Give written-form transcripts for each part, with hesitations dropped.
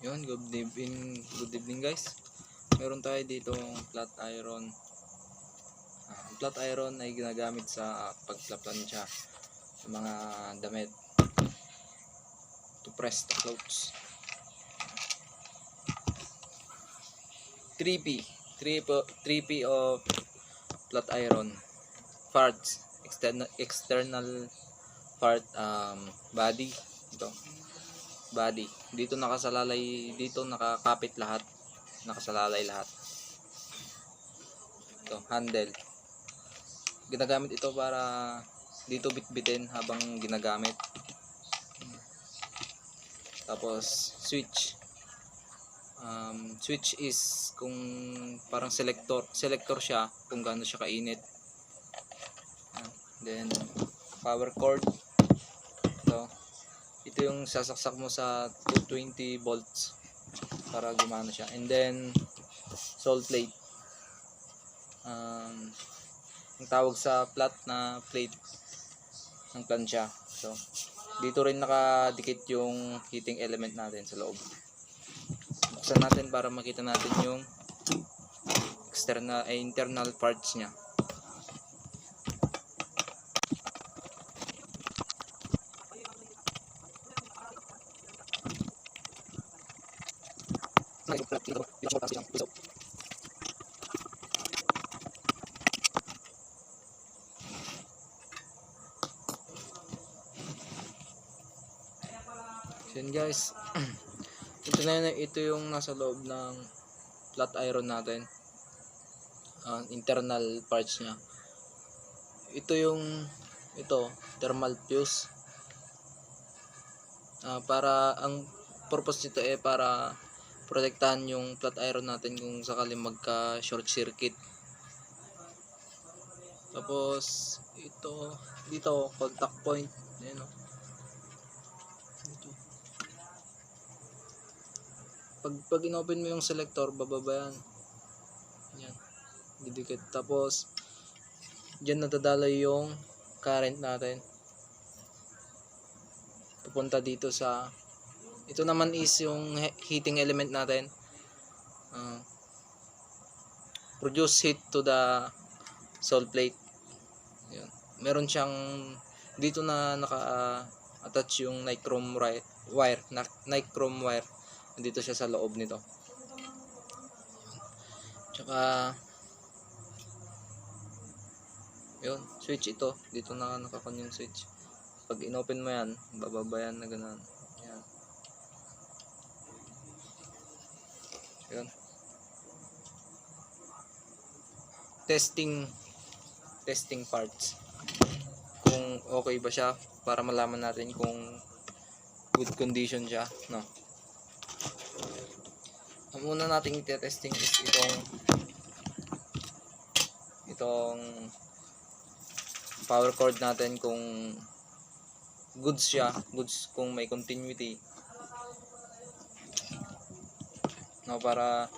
Yun, good evening guys. Meron tayo dito flat iron. Ang flat iron ay ginagamit sa pagplaplansya sa mga damit, to press the clothes. 3P of flat iron parts, external part, body. Ito body, dito nakasalalay, dito nakakapit lahat, nakasalalay lahat. Ito handle, ginagamit ito para dito bitbitin habang ginagamit. Tapos switch is kung parang selector siya kung gaano siya kainit. Then power cord, ito yung sasaksak mo sa 220 volts para gumana siya. And then sole plate, ang tawag sa flat na plate ng plansya. So dito rin nakadikit yung heating element natin sa loob. Buksan natin para makita natin yung internal parts niya. Yan guys, ito yung nasa loob ng flat iron natin, internal parts niya. Ito thermal fuse, para ang purpose nito para protektahan yung flat iron natin kung sakaling magka short circuit. Tapos dito contact point, ayan o. Pag inopen mo yung selector, bababa yan, didikit. Tapos dyan nadadaloy yung current natin, pupunta dito sa, ito naman is yung heating element natin, produce heat to the sole plate. Yun. Meron siyang dito na naka-attach yung nichrome wire. Dito siya sa loob nito. Tsaka yun, switch ito. Dito na nakakon yung switch. Pag inopen mo yan, bababa yan na gano'n. Yan. Yun. Testing parts. Kung okay ba siya para malaman natin kung good condition siya, no. Ang una nating i-testing is itong power cord natin, kung goods kung may continuity, no, para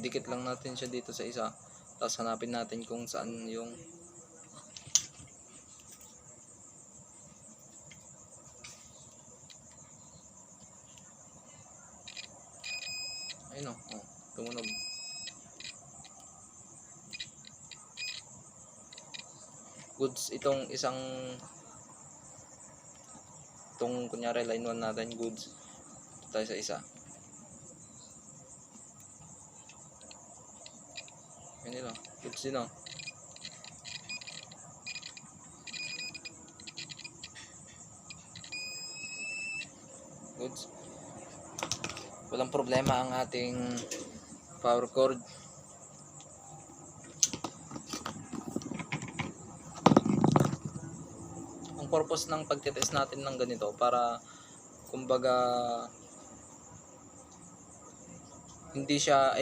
idikit lang natin siya dito sa isa, tapos hanapin natin kung saan yung ayun o, tumunog. Goods itong kunyari line 1 natin, goods. Ito tayo sa isa. Ayun nila, goods din o. Goods. Walang problema ang ating power cord. Ang purpose ng pagtetest natin ng ganito, para kumbaga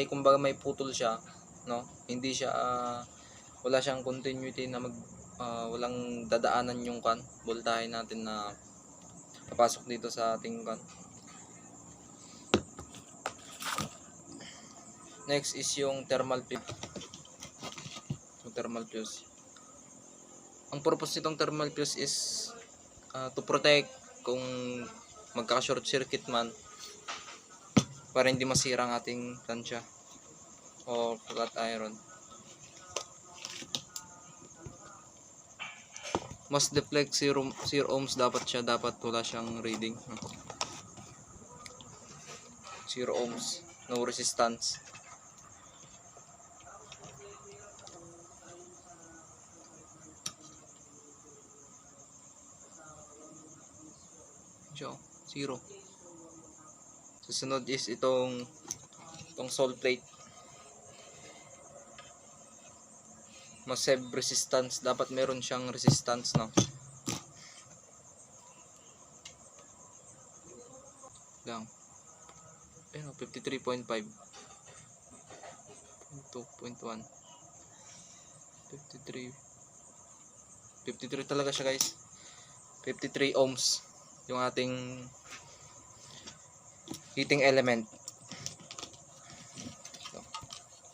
kumbaga may putol siya, no? Hindi siya wala siyang continuity na walang dadaanan yung voltahe natin na papasok dito sa ating Next is yung thermal thermal fuse. Ang purpose nitong thermal fuse is to protect kung magka-short circuit man, para hindi masira ang ating plancha o flat iron. Mas deflect 0 ohms dapat siya, dapat wala siyang reading. 0 ohms, no resistance. So, 0. Susunod is itong sole plate. Mas save resistance, dapat meron siyang resistance, no? Lang. Ayun, 53.5. 2.1. 53 talaga siya, guys. 53 ohms yung ating heating element. So,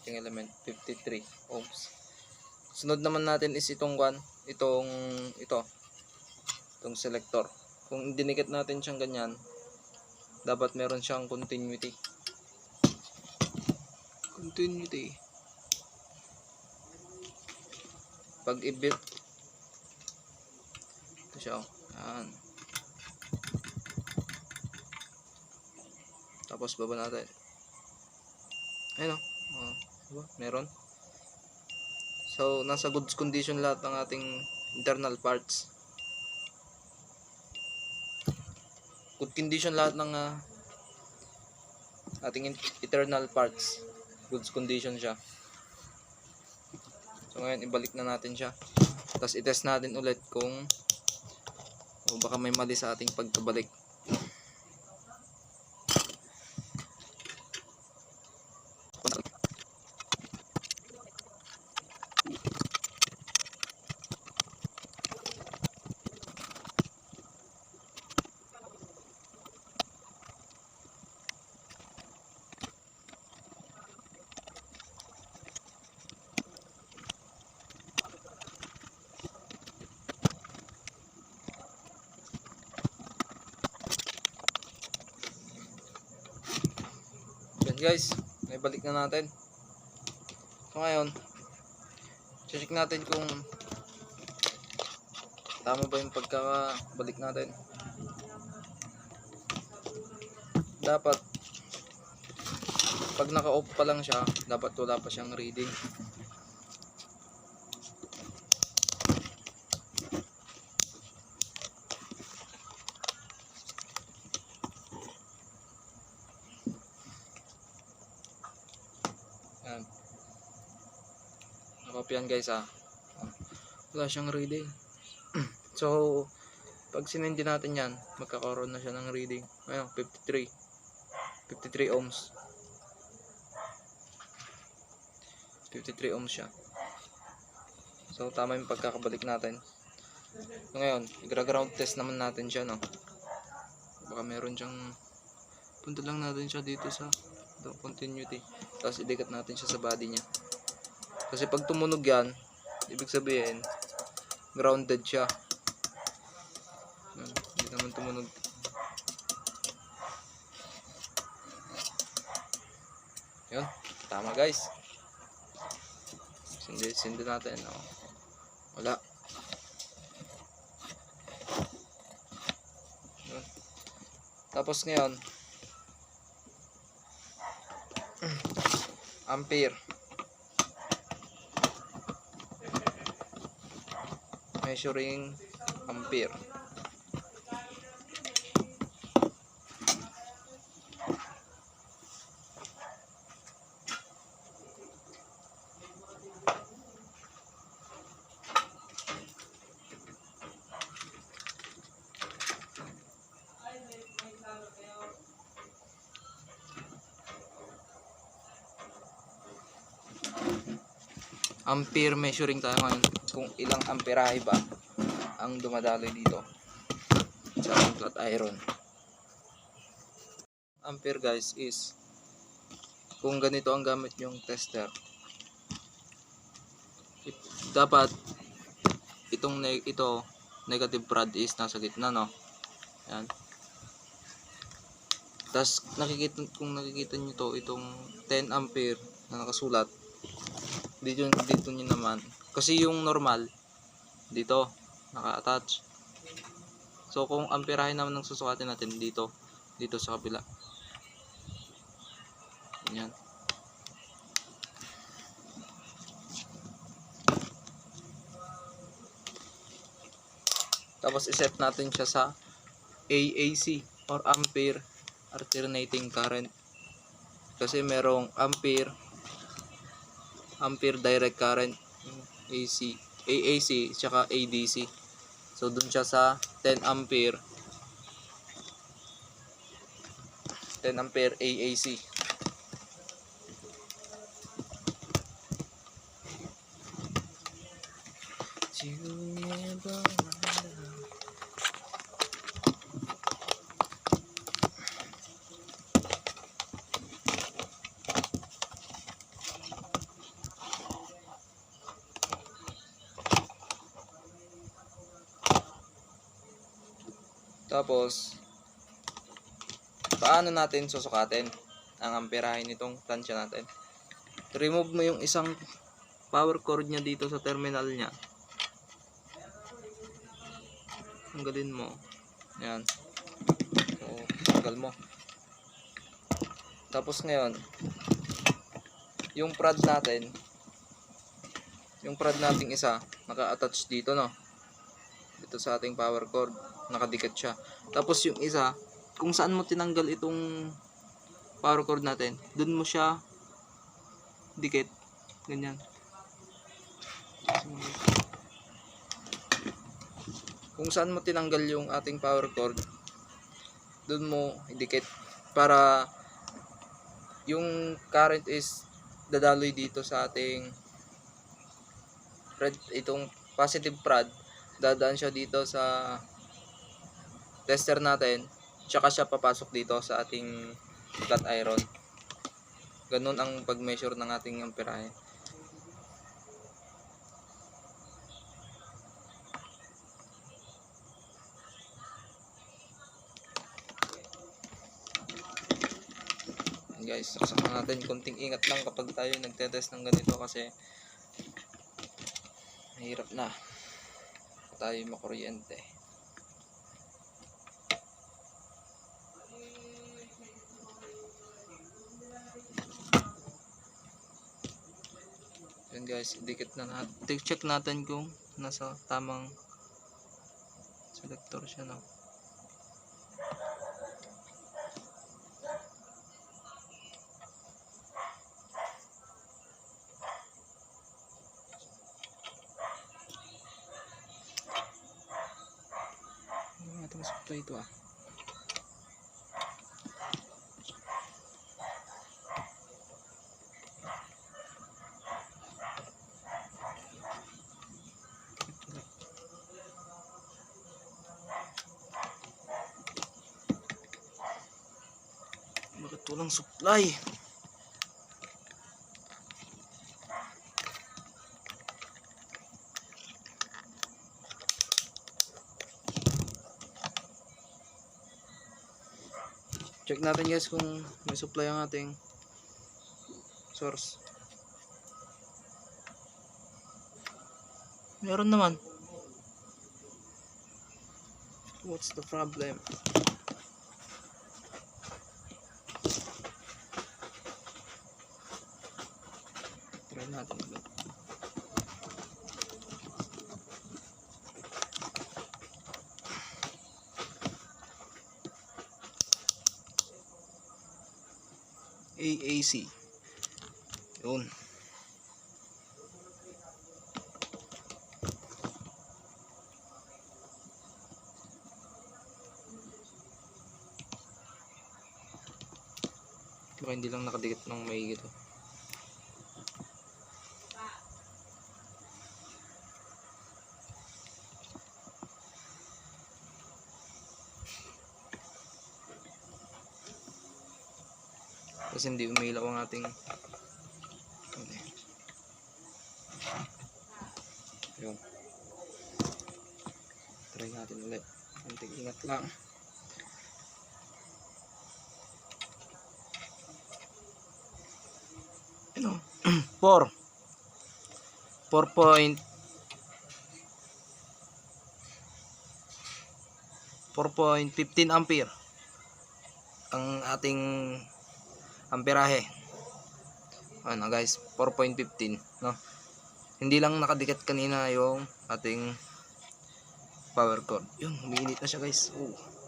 heating element 53 ohms. Sunod naman natin is itong selector. Kung dinikit natin siyang ganyan, dapat meron siyang continuity. Pag i-bit, ito siya, yan. Tapos baba natin. Ayun, diba? Meron. So, nasa goods condition lahat ng ating internal parts. Good condition lahat ng ating internal parts. Goods condition siya. So, ngayon, ibalik na natin siya. Tapos, itest natin ulit kung baka may mali sa ating pagkabalik. Guys, naibalik na natin. So ngayon, check natin kung tama ba yung pagkakabalik natin. Dapat pag naka-off pa lang siya, dapat wala pa siyang reading. Yan. Nakopyan guys wala siyang reading. So pag sinindi natin yan, magkakaroon na siya ng reading. Ayun, 53 ohms. 53 ohms siya. So tama yung pagkakabalik natin. So ngayon, i-ground test naman natin siya, no. Baka meron siyang, punta lang natin siya dito sa continuity. Tapos idikit natin siya sa body niya. Kasi pag tumunog yan, ibig sabihin grounded siya. Hindi naman tumunog. Yun, tama guys. Sindi natin. Wala. Yun. Tapos ngayon, ampere. Measuring ampere. Ampere measuring tayo ngayon kung ilang amperahe ba ang dumadaloy dito sa flat iron. Ampere guys is kung ganito ang gamit yung tester, dapat ito negative prad is nasa gitna, no? Yan. Tapos kung nakikita niyo to, itong 10 ampere na nakasulat dito niyo naman, kasi yung normal dito naka-attach. So kung amperahe naman ng susukatin natin dito sa kabila. Yan. Tapos iset natin siya sa AAC or ampere alternating current, kasi merong ampere direct current, AAC tsaka ADC. So dun siya sa 10 ampere AAC. Tapos paano natin susukatin ang amperahe nitong tansya natin? Remove mo yung isang power cord niya dito sa terminal niya. Tanggalin mo. Yan. So, tanggal mo. Tapos ngayon, yung prad nating isa, naka-attach dito, no? Dito sa ating power cord, nakadikit siya. Tapos yung isa, kung saan mo tinanggal itong power cord natin, dun mo siya dikit. Ganyan. Kung saan mo tinanggal yung ating power cord, dun mo idikit para yung current is dadaloy dito sa ating itong positive prad, dadaan siya dito sa tester natin, tsaka siya papasok dito sa ating flat iron. Ganun ang pag-measure ng ating amperahe. Guys, saksakan natin, konting ingat lang kapag tayo nagtetest ng ganito, kasi mahirap na tayo makuryente. Yan guys, dikit na natin. Check natin kung nasa tamang selector siya, no? Masok pa ito, ah. Bakit walang supply? Check natin guys kung may supply ang ating source. Meron naman. What's the problem? Try natin ulit. AAC. Yun. Baka hindi lang nakadikit ng maigi to. Kasi hindi umilaw ang ating Yun. Try natin ulit. Konting ingat lang. Ano? 4.15 ampere ang ating amperahe. Ano guys, 4.15, no? Hindi lang nakadikit kanina yung ating power cord. Yun, umiinit na siya guys.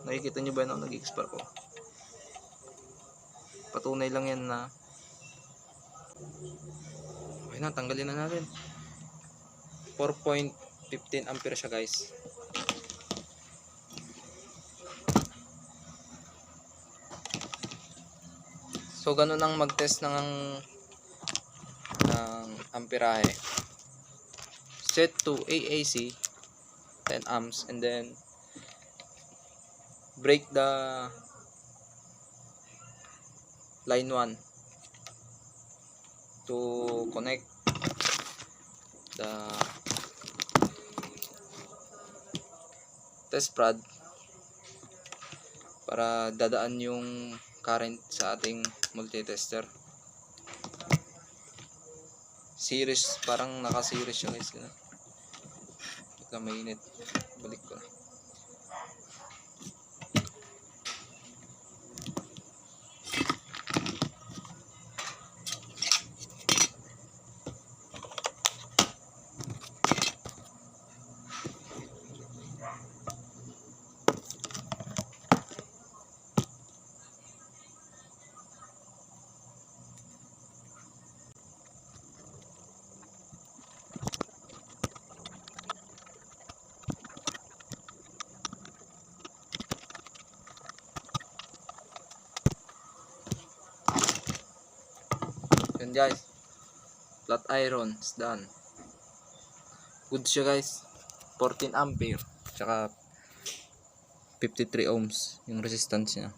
Nakikita nyo ba na nag-expire ko? Patunay lang yan na okay na, tanggalin na natin. 4.15 ampere siya guys. So ganun ang mag-test ng amperahe. Set to AAC 10 amps and then break the line 1 to connect the test prod para dadaan yung current sa ating multitester. Series, parang naka-series siya guys. Bigla mainit. Balik ko na. Yun guys, flat iron is done. Good siya guys. 14 ampere tsaka 53 ohms yung resistance niya.